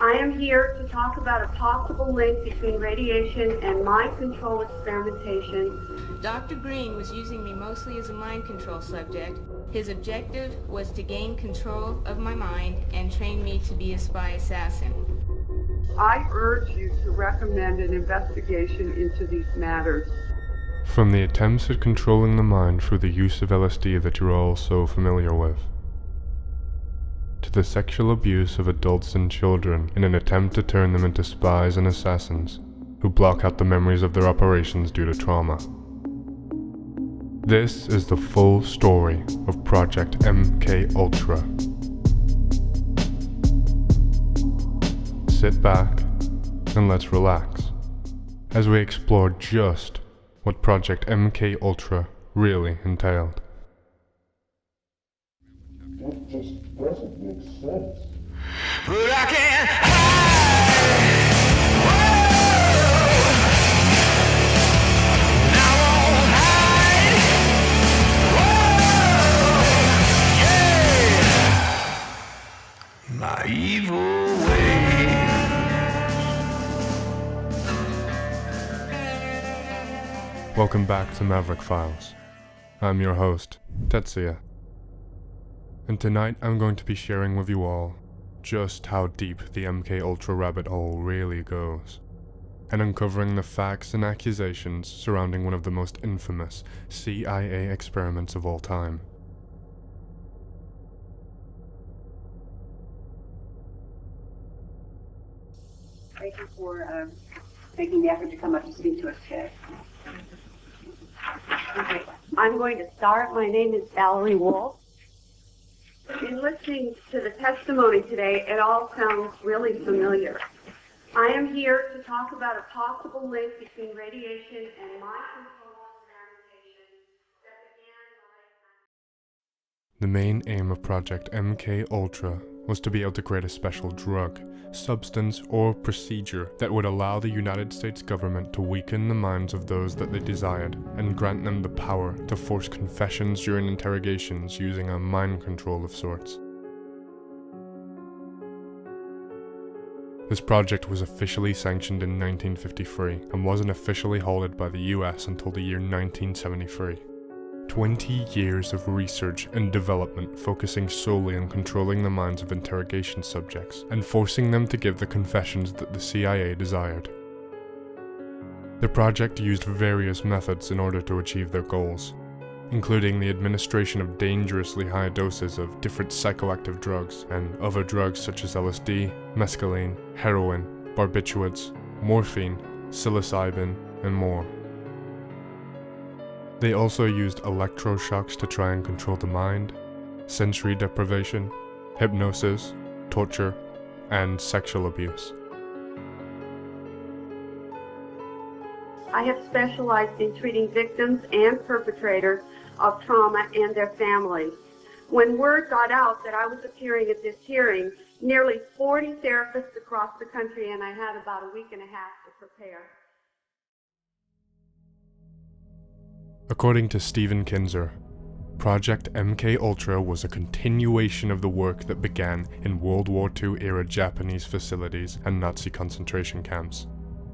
I am here to talk about a possible link between radiation and mind control experimentation. Dr. Green was using me mostly as a mind control subject. His objective was to gain control of my mind and train me to be a spy assassin. I urge you to recommend an investigation into these matters. From the attempts at controlling the mind through the use of LSD that you're all so familiar with, to the sexual abuse of adults and children in an attempt to turn them into spies and assassins who block out the memories of their operations due to trauma. This is the full story of Project MKULTRA. Sit back and let's relax as we explore just what Project MKULTRA really entailed. It just doesn't make sense. But I can't hide. Whoa. I won't hide. Whoa. Yeah. My evil ways. Welcome back to Maverick Files. I'm your host, Tetsuya. And tonight I'm going to be sharing with you all just how deep the MKUltra rabbit hole really goes, and uncovering the facts and accusations surrounding one of the most infamous CIA experiments of all time. Thank you for making the effort to come up to speak to us today. Okay, I'm going to start. My name is Valerie Wolf. In listening to the testimony today, it all sounds really familiar. I am here to talk about a possible link between radiation and mind control experimentation that began in the late 90s. The main aim of Project MKUltra was to be able to create a special drug, substance, or procedure that would allow the United States government to weaken the minds of those that they desired and grant them the power to force confessions during interrogations using a mind control of sorts. This project was officially sanctioned in 1953 and wasn't officially halted by the US until the year 1973. 20 years of research and development focusing solely on controlling the minds of interrogation subjects and forcing them to give the confessions that the CIA desired. The project used various methods in order to achieve their goals, including the administration of dangerously high doses of different psychoactive drugs and other drugs such as LSD, mescaline, heroin, barbiturates, morphine, psilocybin, and more. They also used electroshocks to try and control the mind, sensory deprivation, hypnosis, torture, and sexual abuse. I have specialized in treating victims and perpetrators of trauma and their families. When word got out that I was appearing at this hearing, nearly 40 therapists across the country, and I had about a week and a half to prepare. According to Stephen Kinzer, Project MKUltra was a continuation of the work that began in World War II era Japanese facilities and Nazi concentration camps.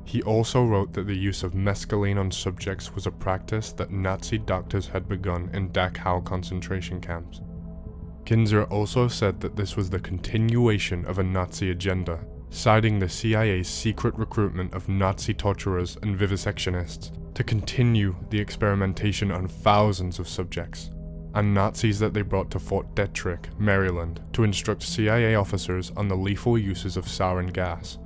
He also wrote that the use of mescaline on subjects was a practice that Nazi doctors had begun in Dachau concentration camps. Kinzer also said that this was the continuation of a Nazi agenda, citing the CIA's secret recruitment of Nazi torturers and vivisectionists to continue the experimentation on thousands of subjects, and Nazis that they brought to Fort Detrick, Maryland, to instruct CIA officers on the lethal uses of sarin gas.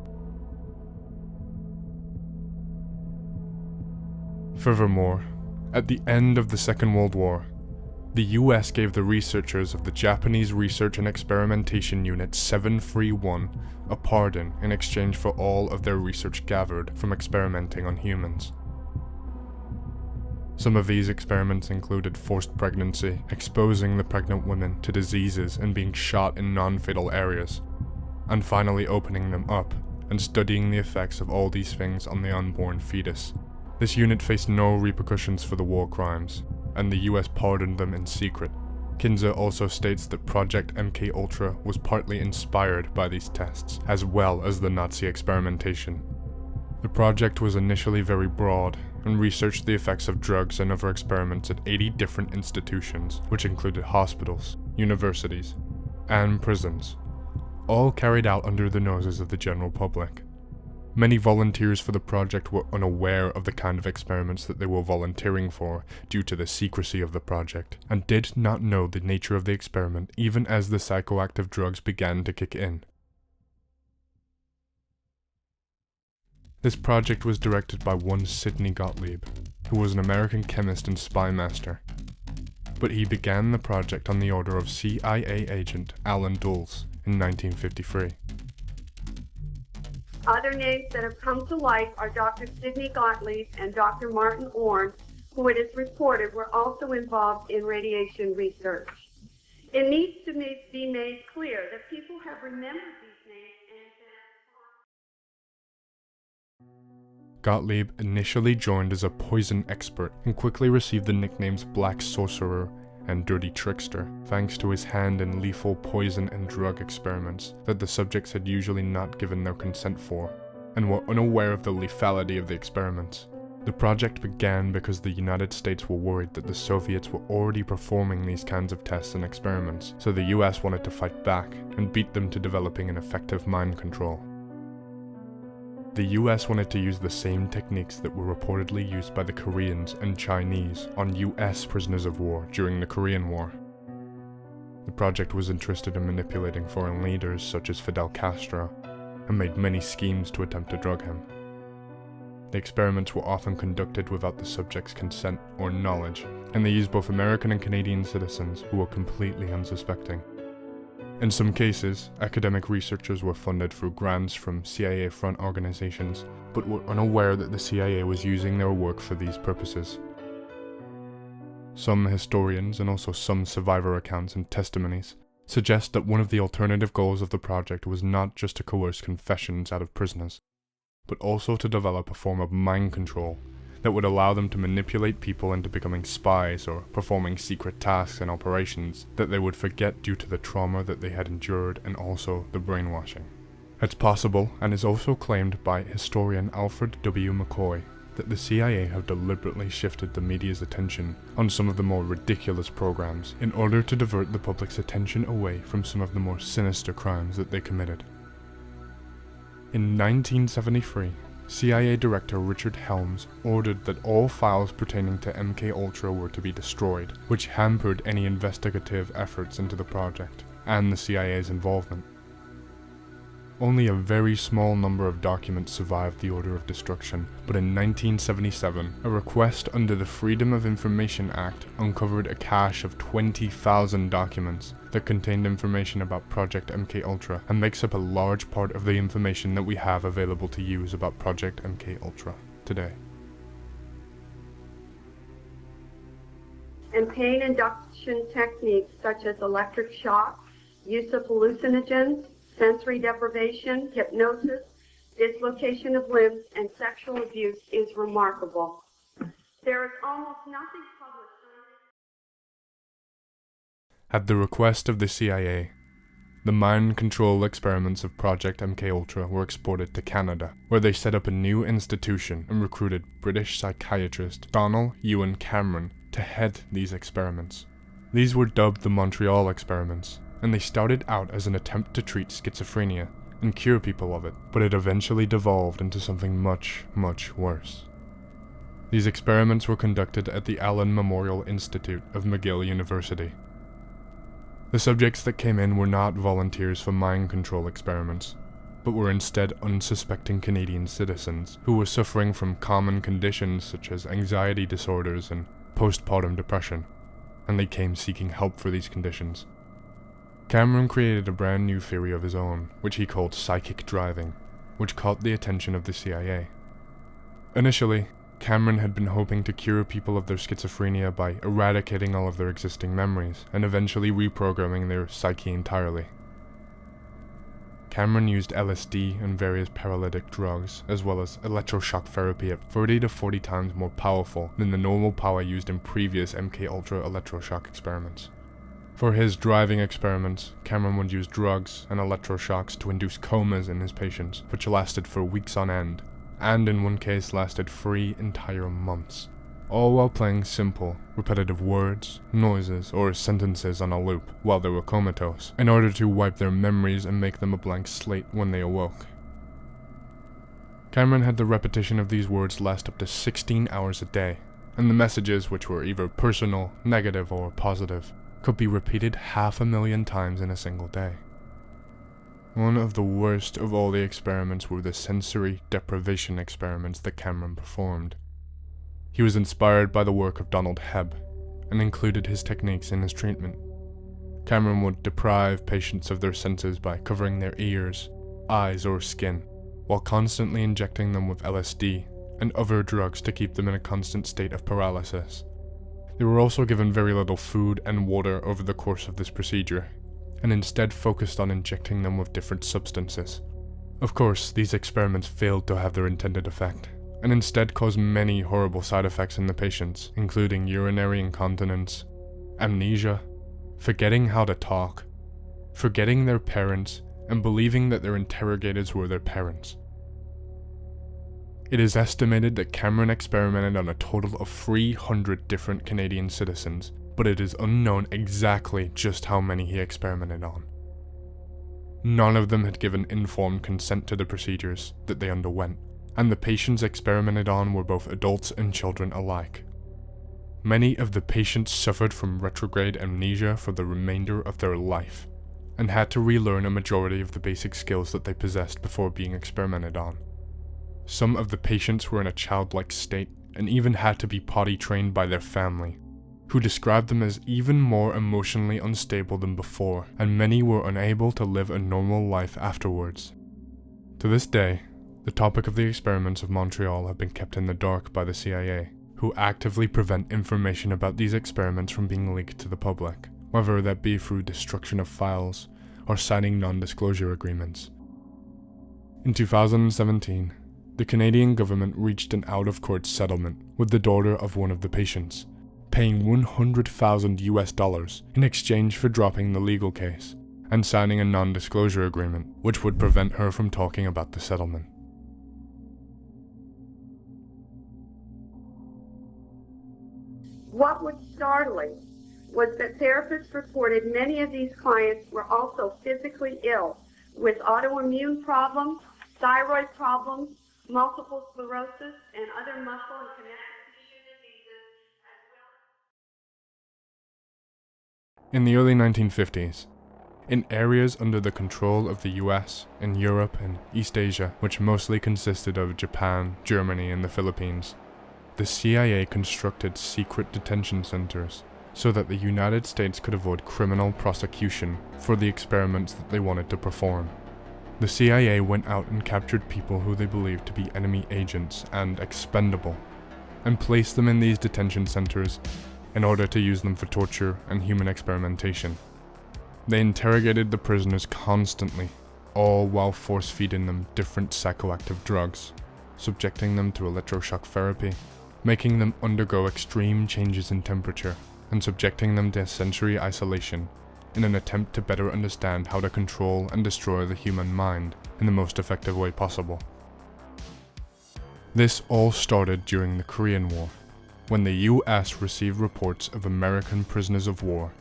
Furthermore, at the end of the Second World War, the US gave the researchers of the Japanese Research and Experimentation Unit 731 a pardon in exchange for all of their research gathered from experimenting on humans. Some of these experiments included forced pregnancy, exposing the pregnant women to diseases and being shot in non-fatal areas, and finally opening them up and studying the effects of all these things on the unborn fetus. This unit faced no repercussions for the war crimes, and the US pardoned them in secret, Kinzer also states that Project MKUltra was partly inspired by these tests, as well as the Nazi experimentation. The project was initially very broad, and researched the effects of drugs and other experiments at 80 different institutions, which included hospitals, universities, and prisons, all carried out under the noses of the general public. Many volunteers for the project were unaware of the kind of experiments that they were volunteering for due to the secrecy of the project, and did not know the nature of the experiment even as the psychoactive drugs began to kick in. This project was directed by one Sidney Gottlieb, who was an American chemist and spy master, but he began the project on the order of CIA agent Alan Dulles in 1953. Other names that have come to light are Dr. Sidney Gottlieb and Dr. Martin Orne, who it is reported were also involved in radiation research. It needs to be made clear that people have remembered these names and Gottlieb initially joined as a poison expert and quickly received the nicknames Black Sorcerer and Dirty Trickster, thanks to his hand in lethal poison and drug experiments that the subjects had usually not given their consent for, and were unaware of the lethality of the experiments. The project began because the United States were worried that the Soviets were already performing these kinds of tests and experiments, so the US wanted to fight back and beat them to developing an effective mind control. The US wanted to use the same techniques that were reportedly used by the Koreans and Chinese on US prisoners of war during the Korean War. The project was interested in manipulating foreign leaders such as Fidel Castro, and made many schemes to attempt to drug him. The experiments were often conducted without the subject's consent or knowledge, and they used both American and Canadian citizens who were completely unsuspecting. In some cases, academic researchers were funded through grants from CIA-front organizations, but were unaware that the CIA was using their work for these purposes. Some historians, and also some survivor accounts and testimonies, suggest that one of the alternative goals of the project was not just to coerce confessions out of prisoners, but also to develop a form of mind control that would allow them to manipulate people into becoming spies or performing secret tasks and operations that they would forget due to the trauma that they had endured and also the brainwashing. It's possible, and is also claimed by historian Alfred W. McCoy, that the CIA have deliberately shifted the media's attention on some of the more ridiculous programs in order to divert the public's attention away from some of the more sinister crimes that they committed. In 1973, CIA Director Richard Helms ordered that all files pertaining to MKUltra were to be destroyed, which hampered any investigative efforts into the project, and the CIA's involvement. Only a very small number of documents survived the order of destruction, but in 1977, a request under the Freedom of Information Act uncovered a cache of 20,000 documents that contained information about Project MKUltra, and makes up a large part of the information that we have available to use about Project MKUltra today. and pain induction techniques such as electric shock, use of hallucinogens, sensory deprivation, hypnosis, dislocation of limbs, and sexual abuse is remarkable. There is almost nothing published on this. At the request of the CIA, the mind control experiments of Project MKUltra were exported to Canada, where they set up a new institution and recruited British psychiatrist Donald Ewan Cameron to head these experiments. These were dubbed the Montreal experiments, and they started out as an attempt to treat schizophrenia and cure people of it, but it eventually devolved into something much, much worse. These experiments were conducted at the Allen Memorial Institute of McGill University. The subjects that came in were not volunteers for mind control experiments, but were instead unsuspecting Canadian citizens who were suffering from common conditions such as anxiety disorders and postpartum depression, and they came seeking help for these conditions. Cameron created a brand new theory of his own, which he called psychic driving, which caught the attention of the CIA. Initially, Cameron had been hoping to cure people of their schizophrenia by eradicating all of their existing memories, and eventually reprogramming their psyche entirely. Cameron used LSD and various paralytic drugs, as well as electroshock therapy at 30 to 40 times more powerful than the normal power used in previous MKUltra electroshock experiments. For his driving experiments, Cameron would use drugs and electroshocks to induce comas in his patients, which lasted for weeks on end, and in one case lasted 3 entire months, all while playing simple, repetitive words, noises, or sentences on a loop while they were comatose, in order to wipe their memories and make them a blank slate when they awoke. Cameron had the repetition of these words last up to 16 hours a day, and the messages, which were either personal, negative, or positive, could be repeated 500,000 times in a single day. One of the worst of all the experiments were the sensory deprivation experiments that Cameron performed. He was inspired by the work of Donald Hebb, and included his techniques in his treatment. Cameron would deprive patients of their senses by covering their ears, eyes, or skin, while constantly injecting them with LSD and other drugs to keep them in a constant state of paralysis. They were also given very little food and water over the course of this procedure, and instead focused on injecting them with different substances. Of course, these experiments failed to have their intended effect, and instead caused many horrible side effects in the patients, including urinary incontinence, amnesia, forgetting how to talk, forgetting their parents, and believing that their interrogators were their parents. It is estimated that Cameron experimented on a total of 300 different Canadian citizens, but it is unknown exactly just how many he experimented on. None of them had given informed consent to the procedures that they underwent, and the patients experimented on were both adults and children alike. Many of the patients suffered from retrograde amnesia for the remainder of their life, and had to relearn a majority of the basic skills that they possessed before being experimented on. Some of the patients were in a childlike state and even had to be potty trained by their family, who described them as even more emotionally unstable than before, and many were unable to live a normal life afterwards. To this day, the topic of the experiments of Montreal have been kept in the dark by the CIA, who actively prevent information about these experiments from being leaked to the public, whether that be through destruction of files or signing non-disclosure agreements. In 2017, the Canadian government reached an out-of-court settlement with the daughter of one of the patients, paying $100,000 in exchange for dropping the legal case and signing a non-disclosure agreement, which would prevent her from talking about the settlement. What was startling was that therapists reported many of these clients were also physically ill with autoimmune problems, thyroid problems, multiple sclerosis, and other muscle and connective tissue diseases, as well. In the early 1950s, in areas under the control of the US, in Europe and East Asia, which mostly consisted of Japan, Germany, and the Philippines, the CIA constructed secret detention centers so that the United States could avoid criminal prosecution for the experiments that they wanted to perform. The CIA went out and captured people who they believed to be enemy agents and expendable, and placed them in these detention centers in order to use them for torture and human experimentation. They interrogated the prisoners constantly, all while force-feeding them different psychoactive drugs, subjecting them to electroshock therapy, making them undergo extreme changes in temperature, and subjecting them to sensory isolation in an attempt to better understand how to control and destroy the human mind in the most effective way possible. This all started during the Korean War, when the US received reports of American prisoners of war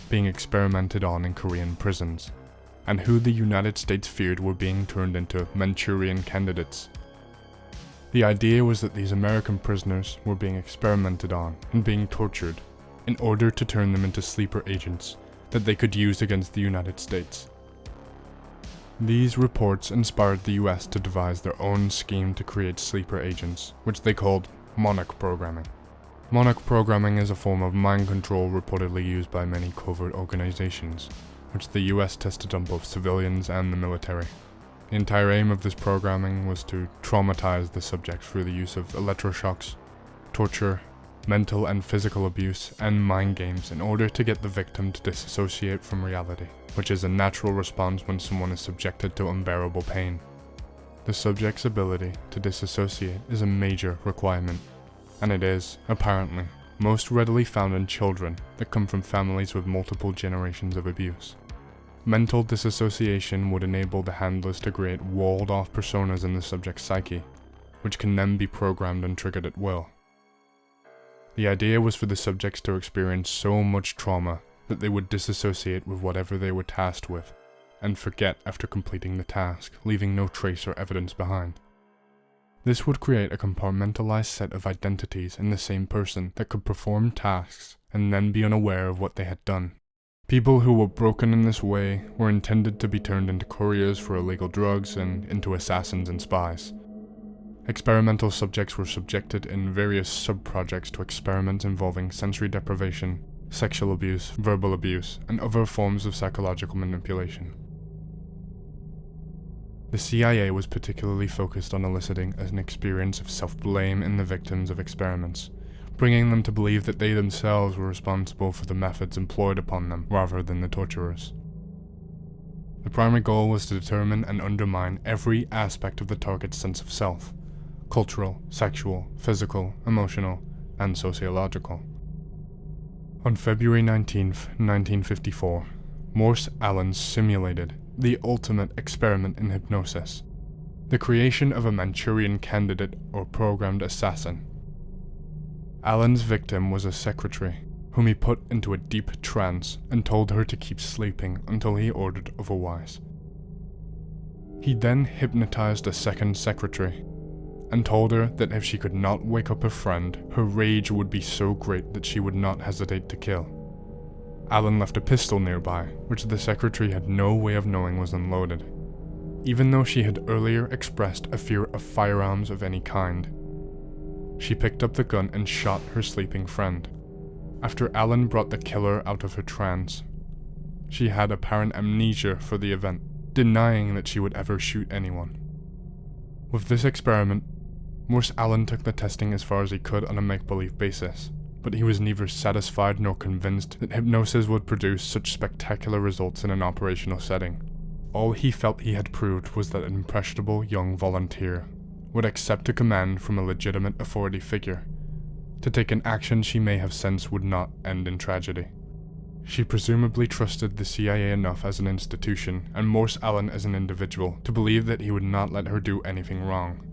being experimented on in Korean prisons, and who the United States feared were being turned into Manchurian candidates. The idea was that these American prisoners were being experimented on and being tortured in order to turn them into sleeper agents that they could use against the United States. These reports inspired the US to devise their own scheme to create sleeper agents, which they called monarch programming. Monarch programming is a form of mind control reportedly used by many covert organizations, which the US tested on both civilians and the military. The entire aim of this programming was to traumatize the subject through the use of electroshocks, torture, mental and physical abuse, and mind games in order to get the victim to disassociate from reality, which is a natural response when someone is subjected to unbearable pain. The subject's ability to disassociate is a major requirement, and it is, apparently, most readily found in children that come from families with multiple generations of abuse. Mental disassociation would enable the handlers to create walled-off personas in the subject's psyche, which can then be programmed and triggered at will. The idea was for the subjects to experience so much trauma that they would disassociate with whatever they were tasked with, and forget after completing the task, leaving no trace or evidence behind. This would create a compartmentalized set of identities in the same person that could perform tasks and then be unaware of what they had done. People who were broken in this way were intended to be turned into couriers for illegal drugs and into assassins and spies. Experimental subjects were subjected in various sub-projects to experiments involving sensory deprivation, sexual abuse, verbal abuse, and other forms of psychological manipulation. The CIA was particularly focused on eliciting an experience of self-blame in the victims of experiments, bringing them to believe that they themselves were responsible for the methods employed upon them rather than the torturers. The primary goal was to determine and undermine every aspect of the target's sense of self: cultural, sexual, physical, emotional, and sociological. On February 19th, 1954, Morse Allen simulated the ultimate experiment in hypnosis, the creation of a Manchurian candidate or programmed assassin. Allen's victim was a secretary, whom he put into a deep trance and told her to keep sleeping until he ordered otherwise. He then hypnotized a second secretary, and told her that if she could not wake up her friend, her rage would be so great that she would not hesitate to kill. Allen left a pistol nearby, which the secretary had no way of knowing was unloaded, even though she had earlier expressed a fear of firearms of any kind. She picked up the gun and shot her sleeping friend. After Allen brought the killer out of her trance, she had apparent amnesia for the event, denying that she would ever shoot anyone. With this experiment, Morse Allen took the testing as far as he could on a make-believe basis, but he was neither satisfied nor convinced that hypnosis would produce such spectacular results in an operational setting. All he felt he had proved was that an impressionable young volunteer would accept a command from a legitimate authority figure, to take an action she may have sensed would not end in tragedy. She presumably trusted the CIA enough as an institution, and Morse Allen as an individual, to believe that he would not let her do anything wrong.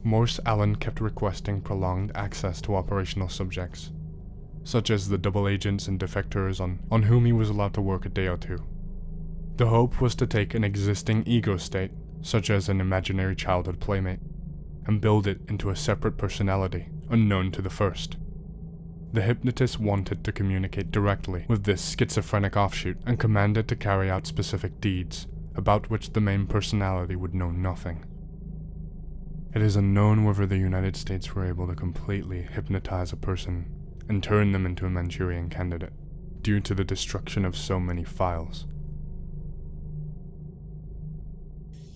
Morse Allen kept requesting prolonged access to operational subjects, such as the double agents and defectors on whom he was allowed to work a day or two. The hope was to take an existing ego state, such as an imaginary childhood playmate, and build it into a separate personality, unknown to the first. The hypnotist wanted to communicate directly with this schizophrenic offshoot and command it to carry out specific deeds, about which the main personality would know nothing. It is unknown whether the United States were able to completely hypnotize a person and turn them into a Manchurian candidate, due to the destruction of so many files.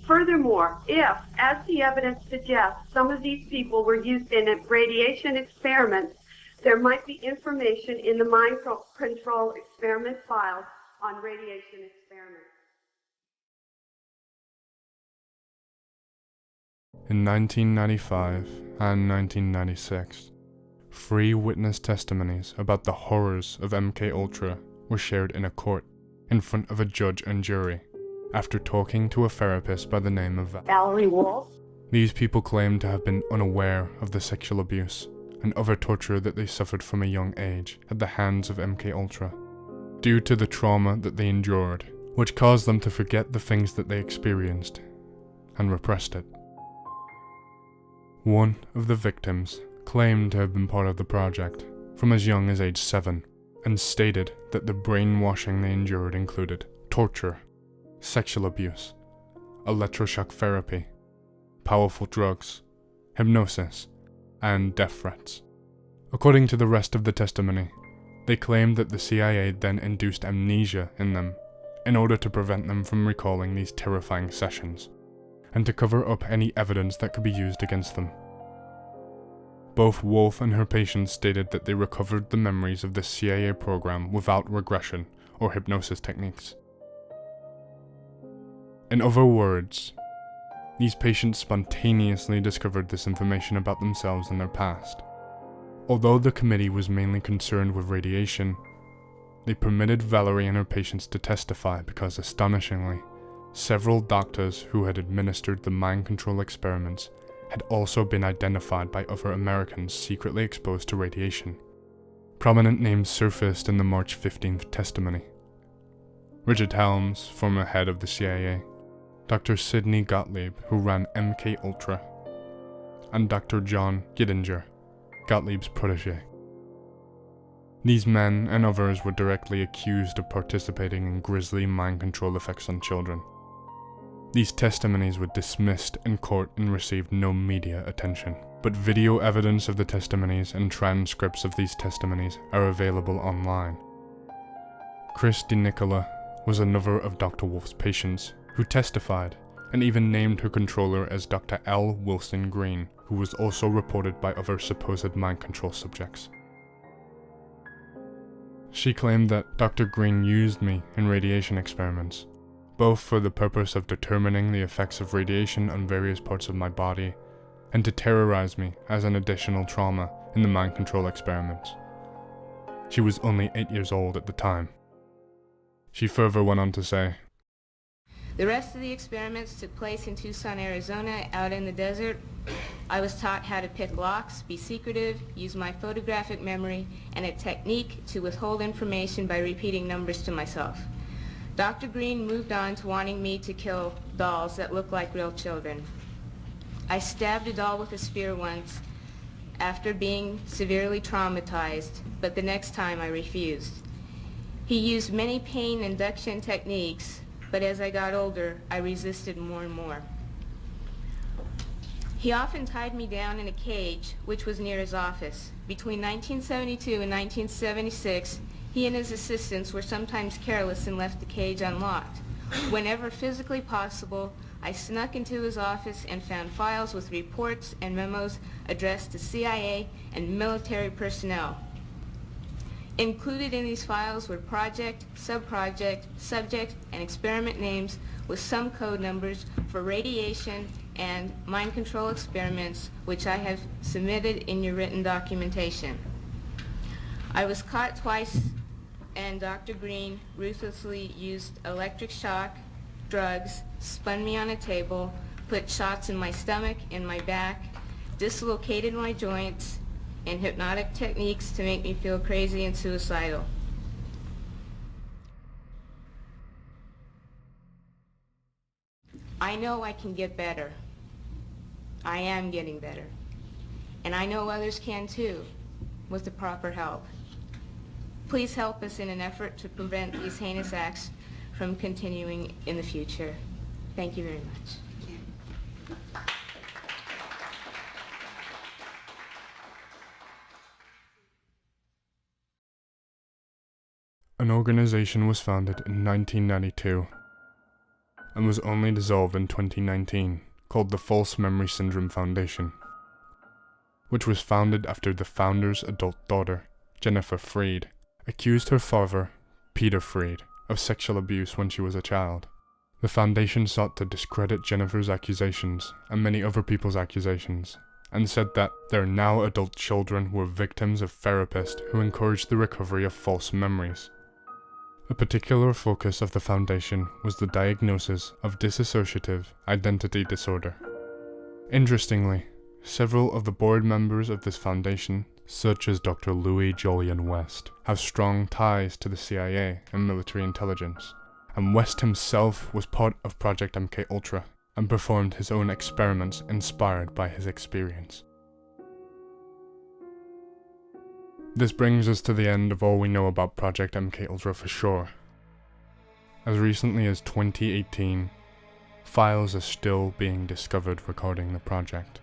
Furthermore, if, as the evidence suggests, some of these people were used in radiation experiments, there might be information in the mind control experiment files on radiation experiments. In 1995 and 1996, 3 witness testimonies about the horrors of MKUltra were shared in a court, in front of a judge and jury, after talking to a therapist by the name of Valerie Wolf. These people claimed to have been unaware of the sexual abuse and other torture that they suffered from a young age at the hands of MKUltra, due to the trauma that they endured, which caused them to forget the things that they experienced and repressed it. One of the victims claimed to have been part of the project from as young as age 7, and stated that the brainwashing they endured included torture, sexual abuse, electroshock therapy, powerful drugs, hypnosis, and death threats. According to the rest of the testimony, they claimed that the CIA then induced amnesia in them in order to prevent them from recalling these terrifying sessions, and to cover up any evidence that could be used against them. Both Wolf and her patients stated that they recovered the memories of the CIA program without regression or hypnosis techniques. In other words, these patients spontaneously discovered this information about themselves and their past, Although the committee was mainly concerned with radiation, they permitted Valerie and her patients to testify because, astonishingly, several doctors who had administered the mind control experiments had also been identified by other Americans secretly exposed to radiation. Prominent names surfaced in the March 15th testimony. Richard Helms, former head of the CIA, Dr. Sidney Gottlieb, who ran MKUltra, and Dr. John Gittinger, Gottlieb's protege. These men and others were directly accused of participating in grisly mind control effects on children. These testimonies were dismissed in court and received no media attention, but video evidence of the testimonies and transcripts of these testimonies are available online. Chris DiNicola was another of Dr. Wolf's patients who testified, and even named her controller as Dr. L. Wilson Green, who was also reported by other supposed mind control subjects. She claimed that Dr. Green used me in radiation experiments, both for the purpose of determining the effects of radiation on various parts of my body, and to terrorize me as an additional trauma in the mind control experiments. She was only 8 years old at the time. She further went on to say, The rest of the experiments took place in Tucson, Arizona, out in the desert. I was taught how to pick locks, be secretive, use my photographic memory, and a technique to withhold information by repeating numbers to myself. Dr. Green moved on to wanting me to kill dolls that look like real children. I stabbed a doll with a spear once after being severely traumatized, but the next time I refused. He used many pain induction techniques, but as I got older, I resisted more and more. He often tied me down in a cage, which was near his office. Between 1972 and 1976, he and his assistants were sometimes careless and left the cage unlocked. Whenever physically possible, I snuck into his office and found files with reports and memos addressed to CIA and military personnel. Included in these files were project, subproject, subject, and experiment names with some code numbers for radiation and mind control experiments, which I have submitted in your written documentation. I was caught twice, and Dr. Green ruthlessly used electric shock, drugs, spun me on a table, put shots in my stomach, in my back, dislocated my joints, and hypnotic techniques to make me feel crazy and suicidal. I know I can get better. I am getting better. And I know others can too, with the proper help. Please help us in an effort to prevent these heinous acts from continuing in the future. Thank you very much. An organization was founded in 1992 and was only dissolved in 2019, called the False Memory Syndrome Foundation, which was founded after the founder's adult daughter, Jennifer Freed, accused her father, Peter Freed, of sexual abuse when she was a child. The foundation sought to discredit Jennifer's accusations and many other people's accusations, and said that their now adult children were victims of therapists who encouraged the recovery of false memories. A particular focus of the foundation was the diagnosis of dissociative identity disorder. Interestingly, several of the board members of this foundation, such as Dr. Louis Jolyon West, have strong ties to the CIA and military intelligence, and West himself was part of Project MKUltra and performed his own experiments inspired by his experience. This brings us to the end of all we know about Project MKUltra for sure. As recently as 2018, files are still being discovered regarding the project,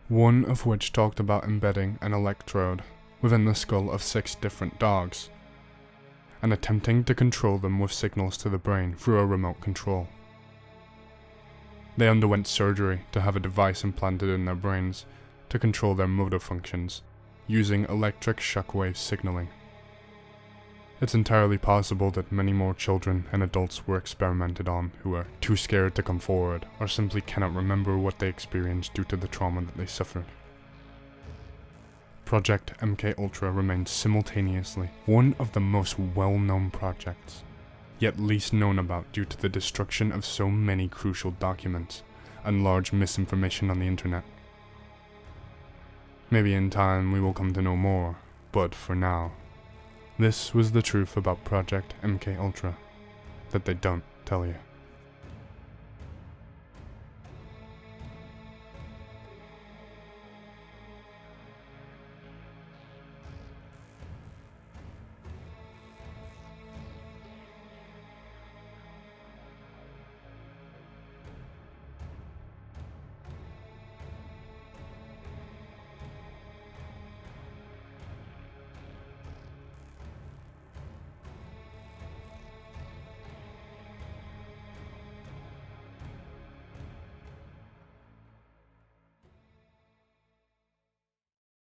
one of which talked about embedding an electrode within the skull of 6 different dogs, and attempting to control them with signals to the brain through a remote control. They underwent surgery to have a device implanted in their brains to control their motor functions, using electric shockwave signaling. It's entirely possible that many more children and adults were experimented on who are too scared to come forward or simply cannot remember what they experienced due to the trauma that they suffered. Project MKUltra remains simultaneously one of the most well-known projects, yet least known about due to the destruction of so many crucial documents and large misinformation on the internet. Maybe in time we will come to know more, but for now, this was the truth about Project MKUltra that they don't tell you.